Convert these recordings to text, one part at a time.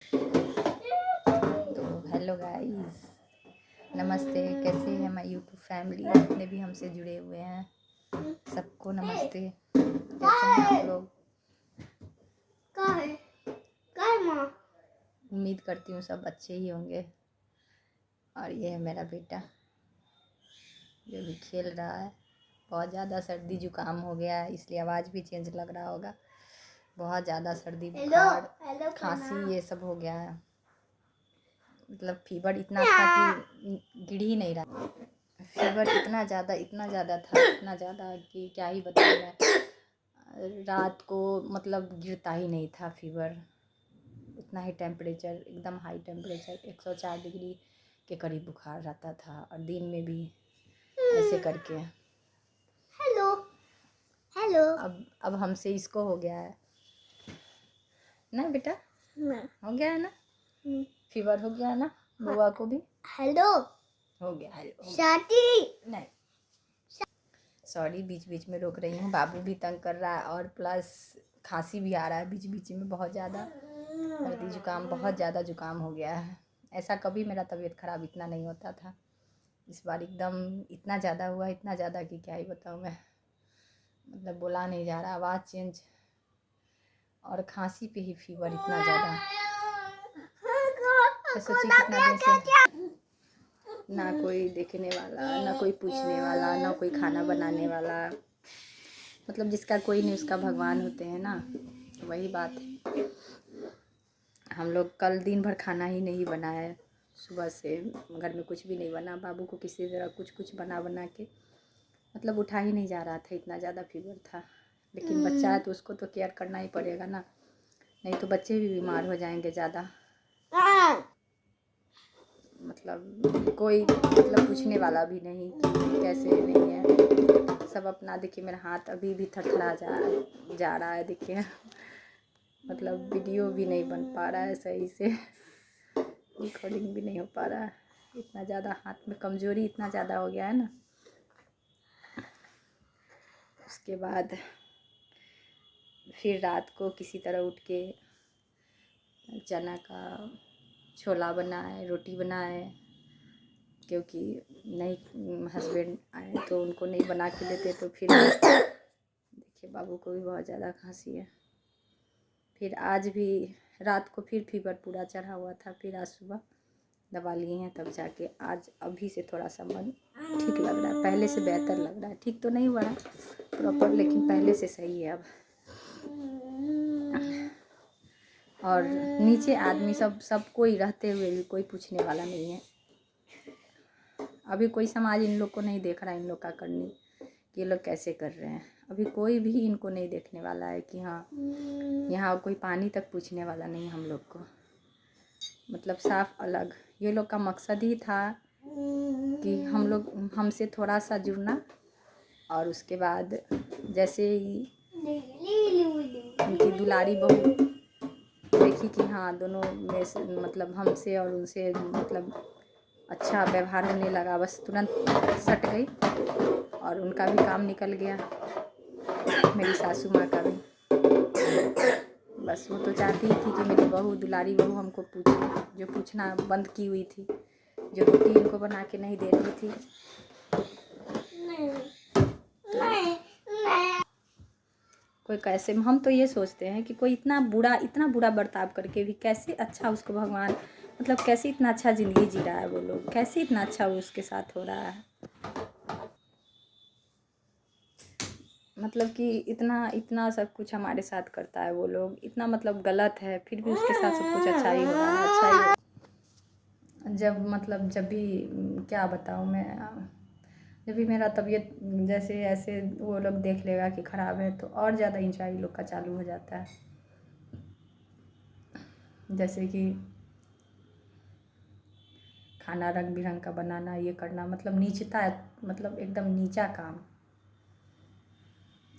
तो hello guys, नमस्ते। कैसे हैं माय यूट्यूब फैमिली, जितने भी हमसे जुड़े हुए हैं सबको नमस्ते। कैसे हैं आप लोग? उम्मीद करती हूँ सब अच्छे ही होंगे। और ये है मेरा बेटा जो भी खेल रहा है। बहुत ज़्यादा सर्दी जुकाम हो गया है, इसलिए आवाज़ भी चेंज लग रहा होगा। बहुत ज़्यादा सर्दी बुखार खांसी ये सब हो गया है। मतलब फीवर इतना था कि गिर ही नहीं रहा। फीवर इतना ज़्यादा था कि क्या ही बताऊँ मैं। रात को मतलब गिरता ही नहीं था फीवर। इतना ही टेम्परेचर, एकदम हाई टेम्परेचर 104 डिग्री के करीब बुखार रहता था। और दिन में भी ऐसे करके हेलो हेलो अब हमसे इसको हो गया है ना बेटा? हो गया है ना? फीवर हो गया है ना? बुआ को भी हेलो हो गया। हेलो नहीं, सॉरी, बीच बीच में रोक रही हूँ। बाबू भी तंग कर रहा है और प्लस खांसी भी आ रहा है बीच बीच में। बहुत ज़्यादा सर्दी जुकाम, बहुत ज़्यादा जुकाम हो गया है। ऐसा कभी मेरा तबीयत ख़राब इतना नहीं होता था। इस बार एकदम इतना ज़्यादा हुआ, इतना ज़्यादा कि क्या ही बताऊँ मैं। मतलब बोला नहीं जा रहा, आवाज़ चेंज। और खांसी पे ही फीवर इतना ज़्यादा। तो सोचिए कितना दिन से ना कोई देखने वाला, ना कोई पूछने वाला, ना कोई खाना बनाने वाला। मतलब जिसका कोई नहीं उसका भगवान होते हैं ना, वही बात है। हम लोग कल दिन भर खाना ही नहीं बनाए। सुबह से घर में कुछ भी नहीं बना। बाबू को किसी तरह कुछ बना के मतलब उठा ही नहीं जा रहा था, इतना ज़्यादा फीवर था। लेकिन बच्चा है तो उसको तो केयर करना ही पड़ेगा ना, नहीं तो बच्चे भी बीमार हो जाएंगे ज़्यादा। मतलब कोई मतलब पूछने वाला भी नहीं कि कैसे नहीं है। सब अपना देखिए, मेरा हाथ अभी भी थरथरा जा रहा है देखिए। मतलब वीडियो भी नहीं बन पा रहा है सही से, रिकॉर्डिंग भी नहीं हो पा रहा है। इतना ज़्यादा हाथ में कमज़ोरी इतना ज़्यादा हो गया है ना। उसके बाद फिर रात को किसी तरह उठ के चना का छोला बनाए, रोटी बनाए, क्योंकि नहीं हस्बैंड आए तो उनको नहीं बना के देते तो फिर देखिए बाबू को भी बहुत ज़्यादा खांसी है। फिर आज भी रात को फिर फीवर पूरा चढ़ा हुआ था। फिर आज सुबह दवा लिए हैं तब जाके आज अभी से थोड़ा सा मन ठीक लग रहा है, पहले से बेहतर लग रहा है। ठीक तो नहीं हुआ है प्रॉपर, लेकिन पहले से सही है अब। और नीचे आदमी सब कोई रहते हुए भी कोई पूछने वाला नहीं है। अभी कोई समाज इन लोग को नहीं देख रहा है, इन लोग का करनी कि ये लोग कैसे कर रहे हैं। अभी कोई भी इनको नहीं देखने वाला है कि हाँ यहाँ कोई पानी तक पूछने वाला नहीं है हम लोग को। मतलब साफ अलग। ये लोग का मकसद ही था कि हम लोग हमसे थोड़ा सा जुड़ना, और उसके बाद जैसे ही उनकी दुलारी बहू देखी कि हाँ दोनों में से मतलब हमसे और उनसे मतलब अच्छा व्यवहार होने लगा, बस तुरंत सट गई और उनका भी काम निकल गया, मेरी सासू माँ का भी। बस वो तो चाहती ही थी कि मेरी बहू, दुलारी बहू हमको पूछे, जो पूछना बंद की हुई थी, जो रोटी इनको बना के नहीं दे रही थी। कोई कैसे, हम तो ये सोचते हैं कि कोई इतना बुरा बर्ताव करके भी कैसे अच्छा उसको भगवान मतलब कैसे इतना अच्छा ज़िंदगी जी रहा है वो लोग, कैसे इतना अच्छा उसके साथ हो रहा है। मतलब कि इतना सब कुछ हमारे साथ करता है वो लोग, इतना मतलब गलत है, फिर भी उसके साथ सब कुछ अच्छा ही हो रहा है, अच्छा ही हो। जब भी क्या बताऊँ मैं, जब भी मेरा तबीयत जैसे ऐसे वो लोग देख लेगा कि ख़राब है तो और ज़्यादा इंजॉय लोग का चालू हो जाता है। जैसे कि खाना रंग बिरंग का बनाना, ये करना, मतलब नीचता है, मतलब एकदम नीचा काम,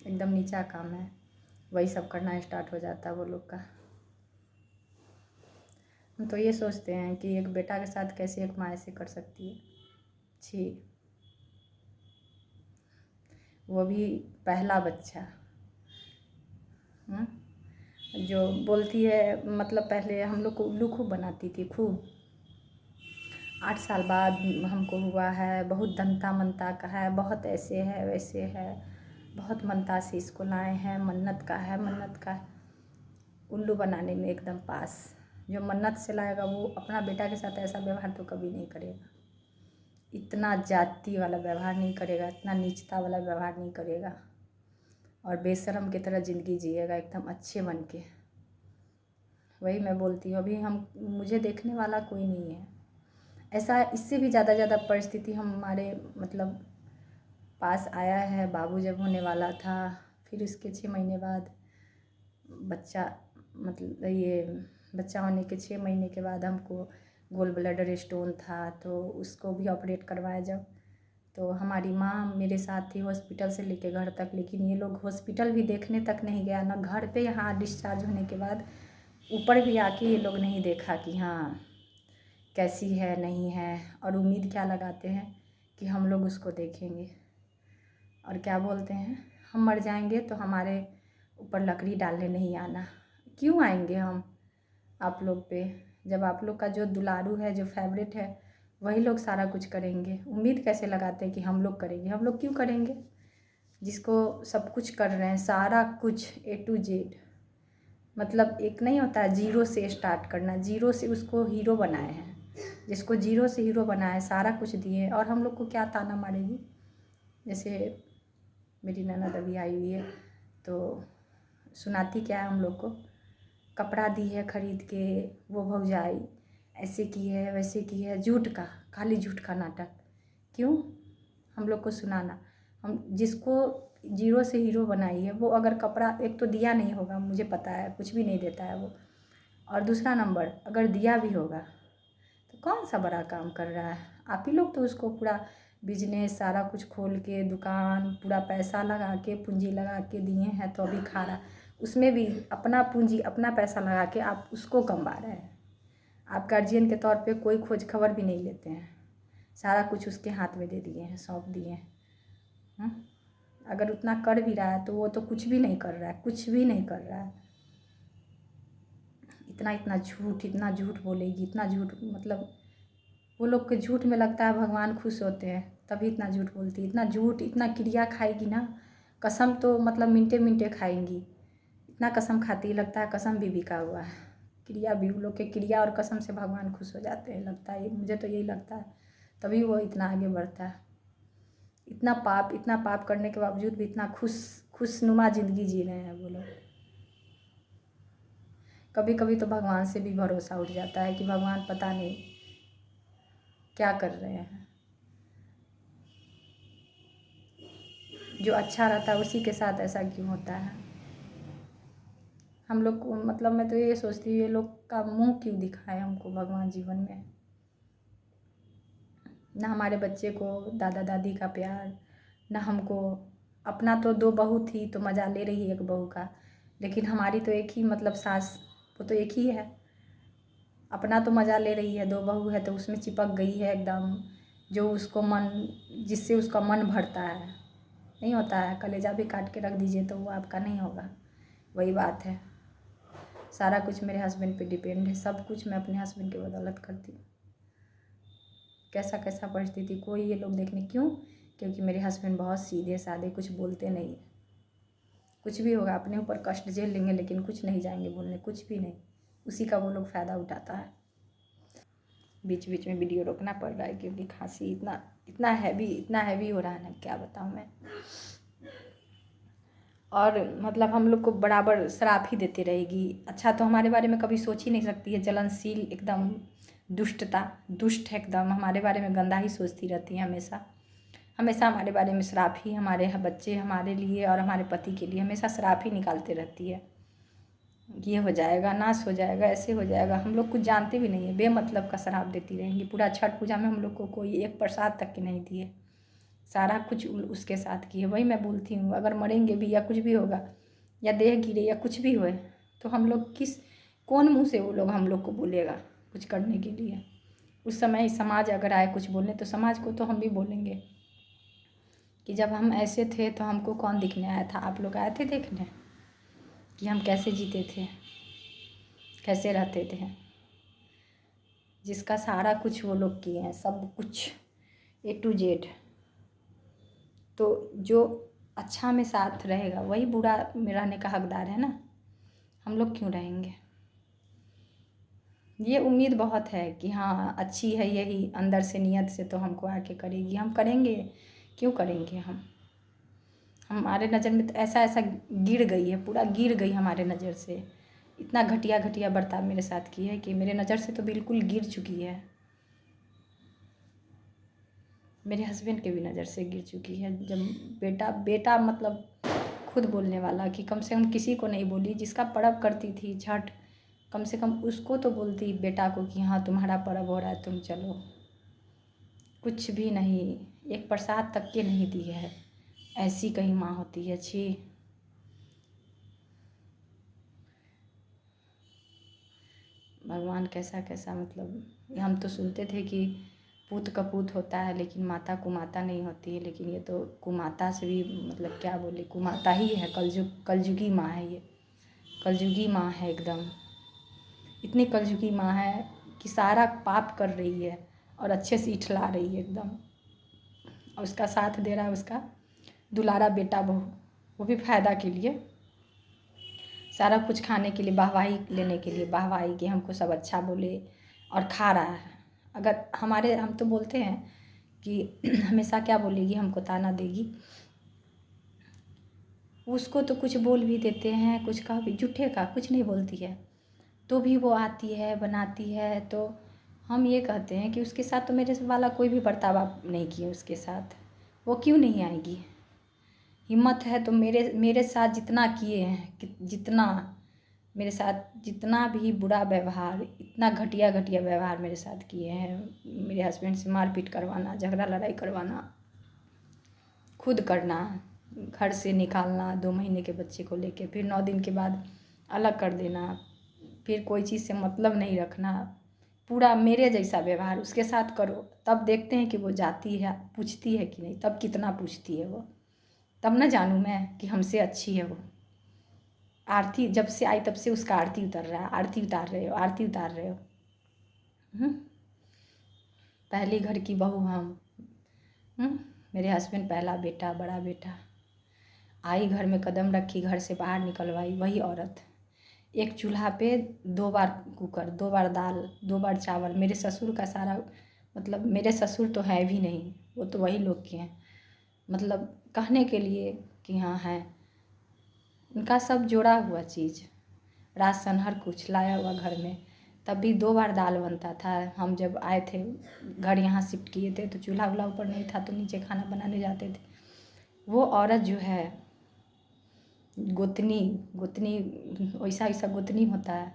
एकदम नीचा काम है। वही सब करना स्टार्ट हो जाता है वो लोग का। हम तो ये सोचते हैं कि एक बेटा के साथ कैसे एक माँ ऐसे कर सकती है, छी। वो भी पहला बच्चा। जो बोलती है, मतलब पहले हम लोग को उल्लू खूब बनाती थी, खूब। 8 साल बाद हमको हुआ है, बहुत दंता मनता का है, बहुत ऐसे है वैसे है, बहुत मनता से इसको लाए हैं, मन्नत का है, मन्नत का है। उल्लू बनाने में एकदम पास। जो मन्नत से लाएगा वो अपना बेटा के साथ ऐसा व्यवहार तो कभी नहीं करेगा। इतना जाति वाला व्यवहार नहीं करेगा, इतना नीचता वाला व्यवहार नहीं करेगा, और बेशरम की तरह ज़िंदगी जिएगा एकदम अच्छे बन के। वही मैं बोलती हूँ, अभी मुझे देखने वाला कोई नहीं है ऐसा। इससे भी ज़्यादा परिस्थिति हमारे मतलब पास आया है। बाबू जब होने वाला था, फिर उसके 6 महीने बाद बच्चा, मतलब ये बच्चा होने के 6 महीने के बाद हमको गोल ब्लैडर स्टोन था, तो उसको भी ऑपरेट करवाया जब, तो हमारी माँ मेरे साथ थी हॉस्पिटल से लेके घर तक। लेकिन ये लोग हॉस्पिटल भी देखने तक नहीं गया, ना घर पे यहाँ डिस्चार्ज होने के बाद ऊपर भी आके ये लोग नहीं देखा कि हाँ कैसी है नहीं है। और उम्मीद क्या लगाते हैं कि हम लोग उसको देखेंगे, और क्या बोलते हैं, हम मर जाएंगे तो हमारे ऊपर लकड़ी डालने नहीं आना। क्यों आएंगे हम आप लोग पे, जब आप लोग का जो दुलारू है, जो फेवरेट है, वही लोग सारा कुछ करेंगे। उम्मीद कैसे लगाते हैं कि हम लोग करेंगे? हम लोग क्यों करेंगे? जिसको सब कुछ कर रहे हैं, सारा कुछ A to Z। मतलब एक नहीं होता है जीरो से स्टार्ट करना, जीरो से उसको हीरो बनाए हैं। जिसको जीरो से हीरो बनाया है, सारा कुछ दिए, और हम लोग को क्या ताना मारेगी? जैसे मेरी ननद अभी आई हुई है, तो सुनाती क्या है हम लोग को, कपड़ा दी है खरीद के, वो भौजाई ऐसे की है वैसे की है, झूठ का, खाली झूठ का नाटक। क्यों हम लोग को सुनाना? हम जिसको जीरो से हीरो बनाई है, वो अगर कपड़ा एक तो दिया नहीं होगा, मुझे पता है कुछ भी नहीं देता है वो, और दूसरा नंबर अगर दिया भी होगा तो कौन सा बड़ा काम कर रहा है? आप ही लोग तो उसको पूरा बिजनेस सारा कुछ खोल के, दुकान पूरा पैसा लगा के, पूंजी लगा के दिए हैं, तो अभी खा रहा। उसमें भी अपना पूंजी अपना पैसा लगा के आप उसको कमवा रहे हैं। आप गार्जियन के तौर पे कोई खोज खबर भी नहीं लेते हैं, सारा कुछ उसके हाथ में दे दिए हैं, सौंप दिए हैं। अगर उतना कर भी रहा है तो वो तो कुछ भी नहीं कर रहा है, कुछ भी नहीं कर रहा है। इतना झूठ बोलेगी, इतना झूठ, मतलब वो लोग के झूठ में लगता है भगवान खुश होते हैं, तभी इतना झूठ बोलती है। इतना झूठ, इतना क्रिया खाएगी ना, कसम तो मतलब मिनटे मिनटे खाएंगी। इतना कसम खाती है, लगता है कसम भी बिका हुआ है। क्रिया भी, वो लोग के क्रिया और कसम से भगवान खुश हो जाते हैं, लगता है, मुझे तो यही लगता है, तभी वो इतना आगे बढ़ता है। इतना पाप करने के बावजूद भी इतना खुशनुमा ज़िंदगी जी रहे हैं वो लोग। कभी कभी तो भगवान से भी भरोसा उठ जाता है कि भगवान पता नहीं क्या कर रहे हैं। जो अच्छा रहता है उसी के साथ ऐसा क्यों होता है? हम लोग को, मतलब मैं तो ये सोचती हूँ, ये लोग का मुंह क्यों दिखाए हमको भगवान जीवन में? ना हमारे बच्चे को दादा दादी का प्यार, ना हमको। अपना तो 2 बहू थी तो मज़ा ले रही है एक बहू का, लेकिन हमारी तो एक ही, मतलब सास, वो तो एक ही है। अपना तो मज़ा ले रही है, 2 बहू है तो उसमें चिपक गई है एकदम, जो उसको मन, जिससे उसका मन भरता है। नहीं होता है, कलेजा भी काट के रख दीजिए तो वो आपका नहीं होगा। वही बात है, सारा कुछ मेरे हस्बैंड पे डिपेंड है, सब कुछ मैं अपने हस्बैंड की बदौलत करती हूँ। कैसा कैसा परिस्थिति कोई ये लोग देखने क्यों? क्योंकि मेरे हस्बैंड बहुत सीधे साधे, कुछ बोलते नहीं। कुछ भी होगा अपने ऊपर कष्ट झेल लेंगे, लेकिन कुछ नहीं जाएंगे बोलने, कुछ भी नहीं। उसी का वो लोग फ़ायदा उठाता है। बीच बीच में वीडियो रोकना पड़ रहा है क्योंकि खांसी इतना हैवी हो रहा है ना, क्या बताऊँ मैं। और मतलब हम लोग को बराबर श्राप ही देती रहेगी। अच्छा तो हमारे बारे में कभी सोच ही नहीं सकती है, जलनशील एकदम, दुष्ट है एकदम, हमारे बारे में गंदा ही सोचती रहती है हमेशा। हमेशा हमारे बारे में श्राप ही, हमारे बच्चे, हमारे लिए और हमारे पति के लिए हमेशा श्राप ही निकालते रहती है। ये हो जाएगा, नाश हो जाएगा, ऐसे हो जाएगा। हम लोग कुछ जानते भी नहीं है, बेमतलब का श्राप देती रहेंगी। पूरा छठ पूजा में हम लोग को कोई एक प्रसाद तक के नहीं दिए, सारा कुछ उसके साथ किए। वही मैं बोलती हूँ, अगर मरेंगे भी या कुछ भी होगा, या देह गिरे या कुछ भी होए, तो हम लोग कौन मुँह से वो लोग हम लोग को बोलेगा कुछ करने के लिए? उस समय समाज अगर आए कुछ बोलने, तो समाज को तो हम भी बोलेंगे कि जब हम ऐसे थे तो हमको कौन दिखने आया था? आप लोग आए थे देखने कि हम कैसे जीते थे? कैसे रहते थे, जिसका सारा कुछ वो लोग किए हैं, सब कुछ A to Z। तो जो अच्छा में साथ रहेगा वही बुरा में रहने का हकदार है ना, हम लोग क्यों रहेंगे। ये उम्मीद बहुत है कि हाँ अच्छी है यही अंदर से नियत से, तो हमको आके करेगी, हम करेंगे, क्यों करेंगे हम। हमारे नज़र में तो ऐसा ऐसा गिर गई है, पूरा गिर गई हमारे नज़र से। इतना घटिया घटिया बर्ताव मेरे साथ की है कि मेरे नज़र से तो बिल्कुल गिर चुकी है, मेरे हस्बैंड के भी नज़र से गिर चुकी है। जब बेटा बेटा मतलब खुद बोलने वाला कि कम से कम किसी को नहीं बोली, जिसका पर्व करती थी छठ, कम से कम उसको तो बोलती बेटा को कि हाँ तुम्हारा पर्व हो रहा है तुम चलो। कुछ भी नहीं, एक प्रसाद तक के नहीं दी है। ऐसी कहीं माँ होती है, छी। भगवान कैसा कैसा, मतलब हम तो सुनते थे कि पूत कपूत होता है लेकिन माता कुमाता नहीं होती है, लेकिन ये तो कुमाता से भी मतलब क्या बोले, कुमाता ही है। कलयुगी माँ है ये, कलयुगी माँ है एकदम। इतनी कलयुगी माँ है कि सारा पाप कर रही है और अच्छे से इठला रही है एकदम, और उसका साथ दे रहा है उसका दुलारा बेटा बहू, वो भी फ़ायदा के लिए, सारा कुछ खाने के लिए, वाहवाही लेने के लिए, वाहवाही कि हमको सब अच्छा बोले, और खा रहा है। अगर हमारे हम तो बोलते हैं कि हमेशा क्या बोलेगी, हमको ताना देगी, उसको तो कुछ बोल भी देते हैं, कुछ कह भी, झूठे का कुछ नहीं बोलती है, तो भी वो आती है बनाती है। तो हम ये कहते हैं कि उसके साथ तो मेरे वाला कोई भी बर्ताव आप नहीं किए उसके साथ, वो क्यों नहीं आएगी। हिम्मत है तो मेरे साथ जितना किए हैं, जितना मेरे साथ जितना भी बुरा व्यवहार, इतना घटिया घटिया व्यवहार मेरे साथ किए हैं, मेरे हस्बैंड से मारपीट करवाना, झगड़ा लड़ाई करवाना, खुद करना, घर से निकालना 2 महीने के बच्चे को लेके, फिर 9 दिन के बाद अलग कर देना, फिर कोई चीज़ से मतलब नहीं रखना, पूरा मेरे जैसा व्यवहार उसके साथ करो, तब देखते हैं कि वो जाती है, पूछती है कि नहीं, तब कितना पूछती है वो, तब ना जानूँ मैं कि हमसे अच्छी है वो। आरती जब से आई तब से उसका आरती उतर रहा है, आरती उतार रहे हो, आरती उतार रहे हो। पहली घर की बहू हम, मेरे हस्बैंड पहला बेटा, बड़ा बेटा, आई घर में कदम रखी, घर से बाहर निकलवाई वही औरत। एक चूल्हा पे 2 बार कुकर, 2 बार दाल, 2 बार चावल। मेरे ससुर का सारा मतलब, मेरे ससुर तो है भी नहीं, वो तो वही लोग के हैं, मतलब कहने के लिए कि हाँ है, उनका सब जोड़ा हुआ चीज़, राशन हर कुछ लाया हुआ घर में। तब भी 2 बार दाल बनता था। हम जब आए थे घर, यहाँ शिफ्ट किए थे, तो चूल्हा वूल्हा ऊपर नहीं था, तो नीचे खाना बनाने जाते थे। वो औरत जो है गोतनी, गोतनी वैसा वैसा गोतनी होता है,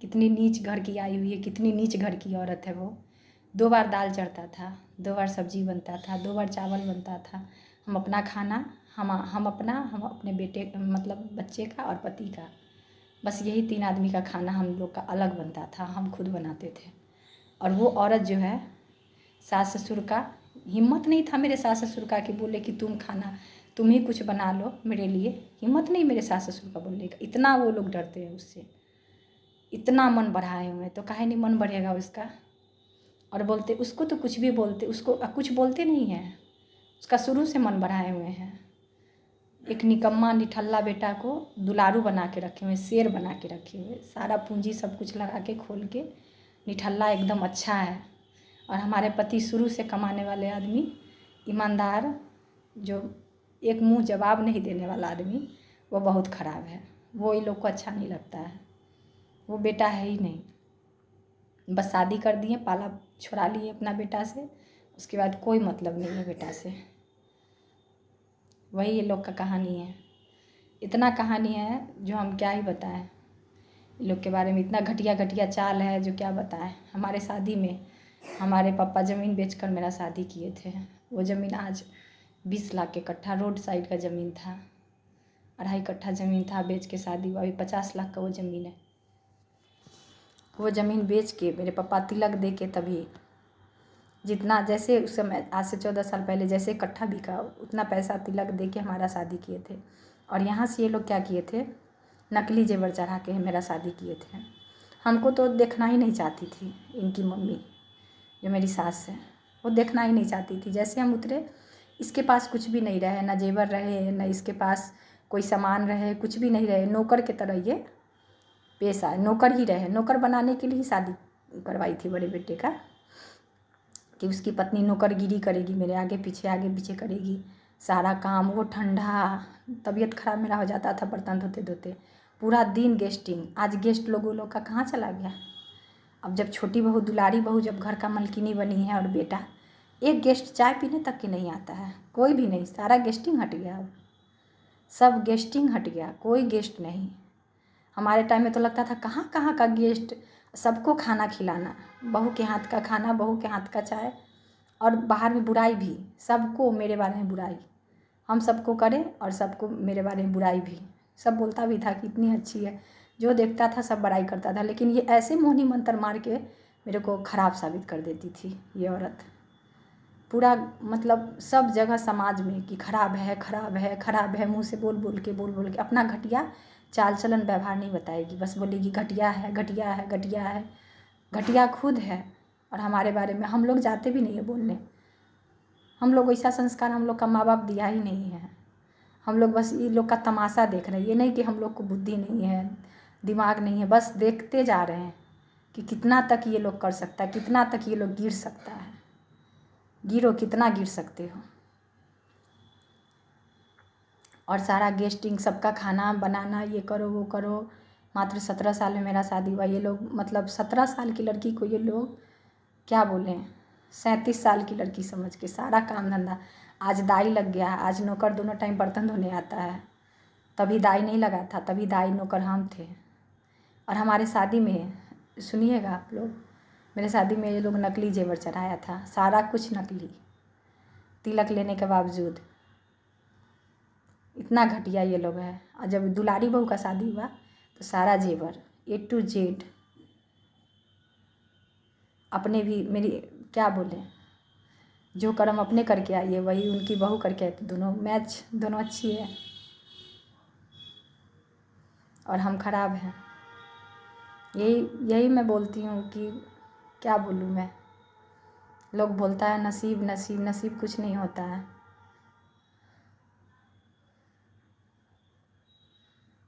कितनी नीच घर की आई हुई है, कितनी नीच घर की औरत है वो। 2 बार दाल चढ़ता था, 2 बार सब्जी बनता था, 2 बार चावल बनता था। हम अपना खाना, हम अपने बेटे मतलब बच्चे का और पति का, बस यही 3 आदमी का खाना हम लोग का अलग बनता था, हम खुद बनाते थे। और वो औरत जो है, सास ससुर का हिम्मत नहीं था मेरे सास ससुर का कि बोले कि तुम खाना, तुम ही कुछ बना लो मेरे लिए। हिम्मत नहीं मेरे सास ससुर का बोलने का, इतना वो लोग डरते हैं उससे, इतना मन बढ़ाए हुए हैं। तो काहे नहीं मन बढ़ेगा उसका। और बोलते उसको तो कुछ भी बोलते, उसको कुछ बोलते नहीं हैं, उसका शुरू से मन बढ़ाए हुए हैं। एक निकम्मा निठल्ला बेटा को दुलारू बना के रखे हुए, शेर बना के रखे हुए, सारा पूंजी सब कुछ लगा के खोल के, निठल्ला एकदम अच्छा है। और हमारे पति शुरू से कमाने वाले आदमी, ईमानदार, जो एक मुंह जवाब नहीं देने वाला आदमी, वो बहुत ख़राब है। वो इन लोग को अच्छा नहीं लगता है, वो बेटा है ही नहीं। बस शादी कर दिए, पाला छुड़ा लिए अपना बेटा से, उसके बाद कोई मतलब नहीं है बेटा से। वही ये लोग का कहानी है, इतना कहानी है जो हम क्या ही बताएं। इन लोग के बारे में इतना घटिया घटिया चाल है जो क्या बताएं। हमारे शादी में हमारे पापा ज़मीन बेचकर मेरा शादी किए थे। वो ज़मीन आज 20 लाख के कट्ठा, रोड साइड का ज़मीन था, 2.5 कट्ठा ज़मीन था, बेच के शादी हुआ। अभी 50 लाख का वो ज़मीन है। वो ज़मीन बेच के मेरे पापा तिलक दे के, तभी जितना, जैसे उस समय आज से 14 साल पहले जैसे कट्ठा बिका, उतना पैसा तिलक दे के हमारा शादी किए थे। और यहाँ से ये लोग क्या किए थे, नकली जेवर चढ़ा के मेरा शादी किए थे। हमको तो देखना ही नहीं चाहती थी। इनकी मम्मी जो मेरी सास है वो देखना ही नहीं चाहती थी। जैसे हम उतरे इसके पास कुछ भी नहीं रहे, ना जेवर रहे, ना इसके पास कोई सामान रहे, कुछ भी नहीं रहे। नौकर के तरह ये पेश आए, नौकर ही रहे। नौकर बनाने के लिए ही शादी करवाई थी बड़े बेटे का, कि उसकी पत्नी नौकरगिरी करेगी, मेरे आगे पीछे करेगी सारा काम। वो ठंडा, तबीयत खराब मेरा हो जाता था बर्तन धोते धोते, पूरा दिन गेस्टिंग। आज गेस्ट लोग का कहाँ चला गया। अब जब छोटी बहू, दुलारी बहू जब घर का मलकिनी बनी है और बेटा, एक गेस्ट चाय पीने तक के नहीं आता है, कोई भी नहीं। सारा गेस्टिंग हट गया, अब सब गेस्टिंग हट गया, कोई गेस्ट नहीं। हमारे टाइम में तो लगता था कहाँ कहाँ का गेस्ट, सबको खाना खिलाना, बहू के हाथ का खाना, बहू के हाथ का चाय। और बाहर में बुराई भी, सबको मेरे बारे में बुराई, हम सबको करें और सबको मेरे बारे में बुराई भी। सब बोलता भी था कि इतनी अच्छी है, जो देखता था सब बड़ाई करता था। लेकिन ये ऐसे मोहनी मंत्र मार के मेरे को ख़राब साबित कर देती थी ये औरत। पूरा मतलब सब जगह समाज में कि खराब है, खराब है, खराब है। मुँह से बोल बोल के अपना घटिया चाल चलन व्यवहार नहीं बताएगी, बस बोलेगी घटिया है, घटिया है, घटिया है। घटिया खुद है। और हमारे बारे में हम लोग जाते भी नहीं है बोलने। हम लोग ऐसा संस्कार हम लोग का माँ बाप दिया ही नहीं है। हम लोग बस ये लोग का तमाशा देख रहे हैं। ये नहीं कि हम लोग को बुद्धि नहीं है, दिमाग नहीं है, बस देखते जा रहे हैं कि कितना तक ये लोग कर सकता है, कितना तक ये लोग गिर सकता है। गिरो, कितना गिर सकते हो। और सारा गेस्टिंग, सबका खाना बनाना, ये करो वो करो। मात्र 17 साल में मेरा शादी हुआ। ये लोग मतलब 17 साल की लड़की को ये लोग क्या बोलें, 37 साल की लड़की समझ के सारा काम धंधा। आज दाई लग गया, आज नौकर दोनों टाइम बर्तन धोने आता है। तभी दाई नहीं लगा था, तभी दाई नौकर हम थे। और हमारे शादी में सुनिएगा आप लोग, मेरे शादी में ये लोग नकली जेवर चढ़ाया था, सारा कुछ नकली, तिलक लेने के बावजूद। इतना घटिया ये लोग है। और जब दुलारी बहू का शादी हुआ तो सारा जेवर A to Z अपने भी, मेरी क्या बोले, जो कर्म अपने करके आई है वही उनकी बहू करके आई। तो दोनों मैच, दोनों अच्छी है और हम खराब हैं। यही मैं बोलती हूँ कि क्या बोलूँ मैं। लोग बोलता है नसीब नसीब नसीब, कुछ नहीं होता है।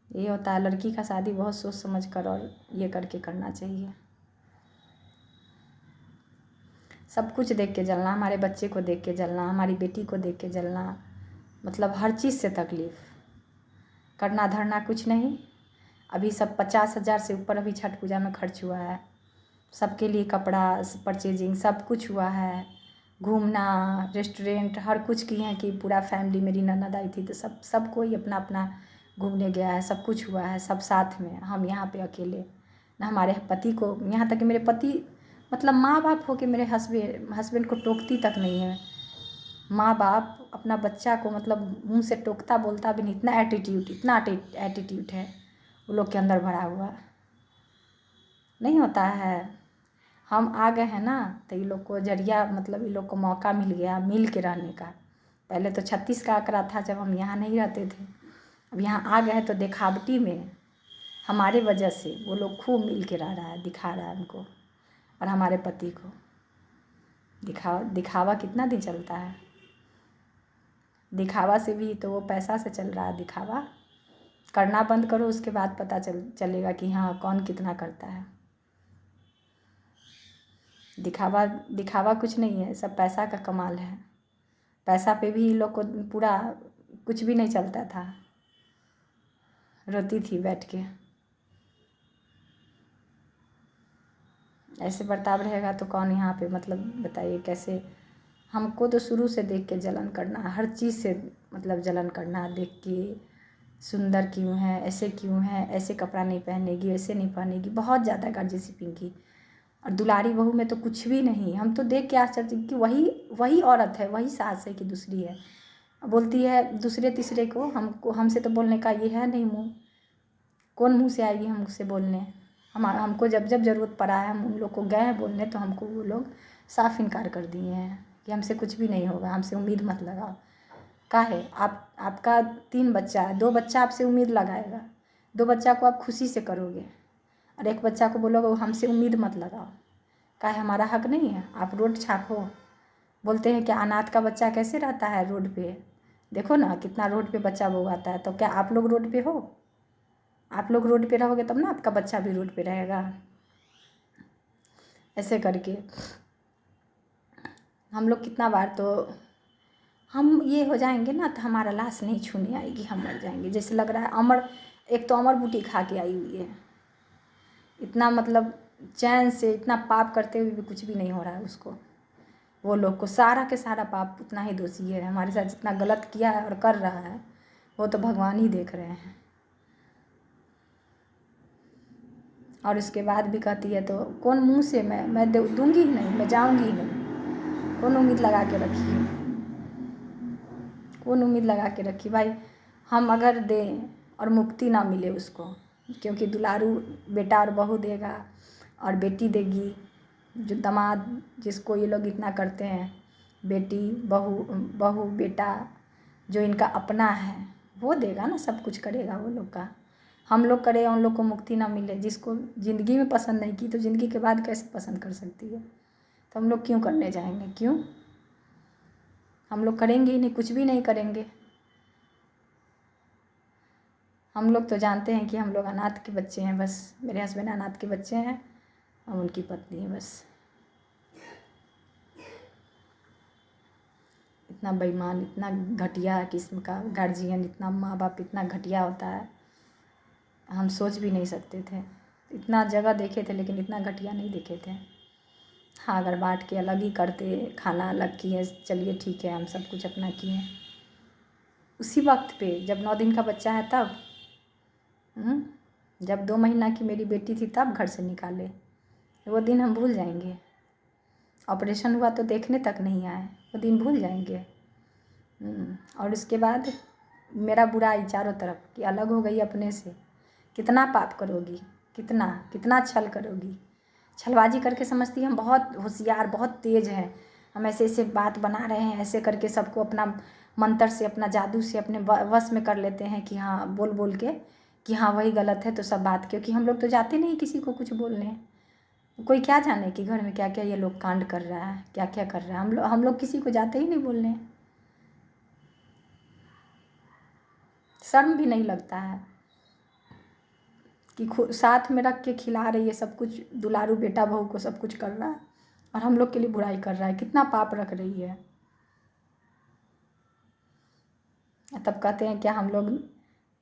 ये होता है, लड़की का शादी बहुत सोच समझ कर और ये करके करना चाहिए। सब कुछ देख के जलना, हमारे बच्चे को देख के जलना, हमारी बेटी को देख के जलना, मतलब हर चीज़ से तकलीफ़। करना धरना कुछ नहीं। अभी सब 50,000 से ऊपर अभी छठ पूजा में खर्च हुआ है। सबके लिए कपड़ा, परचेजिंग, सब कुछ हुआ है। घूमना, रेस्टोरेंट, हर कुछ किए हैं कि पूरा फैमिली, मेरी ननद आई थी तो सब कोई अपना अपना घूमने गया है। सब कुछ हुआ है, सब साथ में। हम यहाँ पे अकेले, ना हमारे पति को, यहाँ तक कि मेरे पति मतलब माँ बाप हो के मेरे हस्बैंड को टोकती तक नहीं है। माँ बाप अपना बच्चा को मतलब मुँह से टोकता बोलता भी नहीं। इतना एटीट्यूड, इतना एटीट्यूड है वो लोग के अंदर भरा हुआ। नहीं होता है। हम आ गए हैं ना तो ये लोग को जरिया, मतलब ये लोग को मौका मिल गया मिल के रहने का। पहले तो 36 का आंकड़ा था जब हम यहाँ नहीं रहते थे। अब यहाँ आ गए तो दिखावटी में हमारे वजह से वो लोग खूब मिल के रह रहा है, दिखा रहा है हमको और हमारे पति को। दिखावा कितना दिन चलता है। दिखावा से भी तो वो पैसा से चल रहा है। दिखावा करना बंद करो, उसके बाद पता चलेगा कि हाँ कौन कितना करता है। दिखावा कुछ नहीं है, सब पैसा का कमाल है। पैसा पे भी लोग को पूरा कुछ भी नहीं चलता था। रोती थी बैठ के। ऐसे बर्ताव रहेगा तो कौन यहाँ पे, मतलब बताइए कैसे। हमको तो शुरू से देख के जलन करना, हर चीज़ से मतलब जलन करना, देख के सुंदर क्यों है, ऐसे क्यों है, ऐसे कपड़ा नहीं पहनेगी, ऐसे नहीं पहनेगी, बहुत ज़्यादा गार्जियसिपिंग की। और दुलारी बहू में तो कुछ भी नहीं। हम तो देख के आश्चर्य कि वही औरत है, वही सास है कि दूसरी है। बोलती है दूसरे तीसरे को, हमसे तो बोलने का ये है नहीं मुँह। कौन मुँह से आएगी हमसे बोलने। हमको जब ज़रूरत पड़ा है, हम उन लोग को गए हैं बोलने तो हमको वो लोग साफ इनकार कर दिए हैं कि हमसे कुछ भी नहीं होगा, हमसे उम्मीद मत लगाओ। काहे, आपका 3 बच्चा है, 2 बच्चा आपसे उम्मीद लगाएगा, 2 बच्चा को आप खुशी से करोगे और एक बच्चा को बोलोगे वो हमसे उम्मीद मत लगाओ, काहे हमारा हक नहीं है, आप रोड छापो। बोलते हैं क्या अनाथ का बच्चा कैसे रहता है रोड पे, देखो ना कितना रोड पे बच्चा वो आता है। तो क्या आप लोग रोड पे हो? आप लोग रोड पे रहोगे तब ना आपका बच्चा भी रोड पे रहेगा। ऐसे करके हम लोग कितना बार तो हम ये हो जाएंगे ना तो हमारा लाश नहीं छूने आएगी, हम मर जाएंगे। जैसे लग रहा है अमर, एक तो अमर बूटी खा के आई हुई है, इतना मतलब चैन से इतना पाप करते हुए भी कुछ भी नहीं हो रहा है उसको। वो लोग को सारा के सारा पाप उतना ही दोषी है, हमारे साथ जितना गलत किया है और कर रहा है वो तो भगवान ही देख रहे हैं। और उसके बाद भी कहती है तो कौन मुँह से मैं दूंगी ही नहीं, मैं जाऊंगी ही नहीं। कौन उम्मीद लगा के रखी है, कौन उम्मीद लगा के रखी भाई। हम अगर दें और मुक्ति ना मिले उसको, क्योंकि दुलारू बेटा और बहू देगा और बेटी देगी, जो दामाद जिसको ये लोग इतना करते हैं, बेटी बहू बेटा जो इनका अपना है वो देगा ना, सब कुछ करेगा वो लोग का। हम लोग करें उन लोग को मुक्ति ना मिले, जिसको ज़िंदगी में पसंद नहीं की तो ज़िंदगी के बाद कैसे पसंद कर सकती है। तो हम लोग क्यों करने जाएंगे, क्यों? हम लोग करेंगे ही नहीं, कुछ भी नहीं करेंगे। हम लोग तो जानते हैं कि हम लोग अनाथ के बच्चे हैं, बस मेरे हस्बैंड अनाथ के बच्चे हैं, हम उनकी पत्नी है बस। इतना बेईमान, इतना घटिया किस्म का गार्जियन, इतना माँ बाप इतना घटिया होता है, हम सोच भी नहीं सकते थे। इतना जगह देखे थे लेकिन इतना घटिया नहीं देखे थे। हाँ, अगर बांट के अलग ही करते, खाना अलग किए, चलिए ठीक है, हम सब कुछ अपना किए। उसी वक्त पे जब 9 दिन का बच्चा है तब, जब 2 महीना की मेरी बेटी थी तब घर से निकाले, वो दिन हम भूल जाएंगे। ऑपरेशन हुआ तो देखने तक नहीं आए, वो दिन भूल जाएंगे। और उसके बाद मेरा बुराई चारों तरफ कि अलग हो गई अपने से, कितना पाप करोगी, कितना कितना छल करोगी। छलबाजी करके समझती है हम बहुत होशियार, बहुत तेज़ हैं, हम ऐसे ऐसे बात बना रहे हैं, ऐसे करके सबको अपना मंत्र से, अपना जादू से अपने वश में कर लेते हैं कि हाँ बोल बोल के कि हाँ वही गलत है तो सब बात। क्योंकि हम लोग तो जाते नहीं किसी को कुछ बोलने, कोई क्या जाने कि घर में क्या क्या ये लोग कांड कर रहा है, क्या क्या कर रहा है। हम लोग किसी को जाते ही नहीं बोलने, शर्म भी नहीं लगता है कि साथ में रख के खिला रही है सब कुछ, दुलारू बेटा बहू को सब कुछ कर रहा है और हम लोग के लिए बुराई कर रहा है, कितना पाप रख रही है। तब कहते हैं क्या हम लोग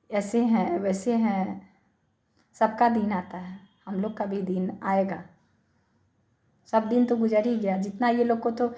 ऐसे हैं वैसे हैं, सबका दिन आता है, हम लोग का भी दिन आएगा। सब दिन तो गुजर ही गया, जितना ये लोग को तो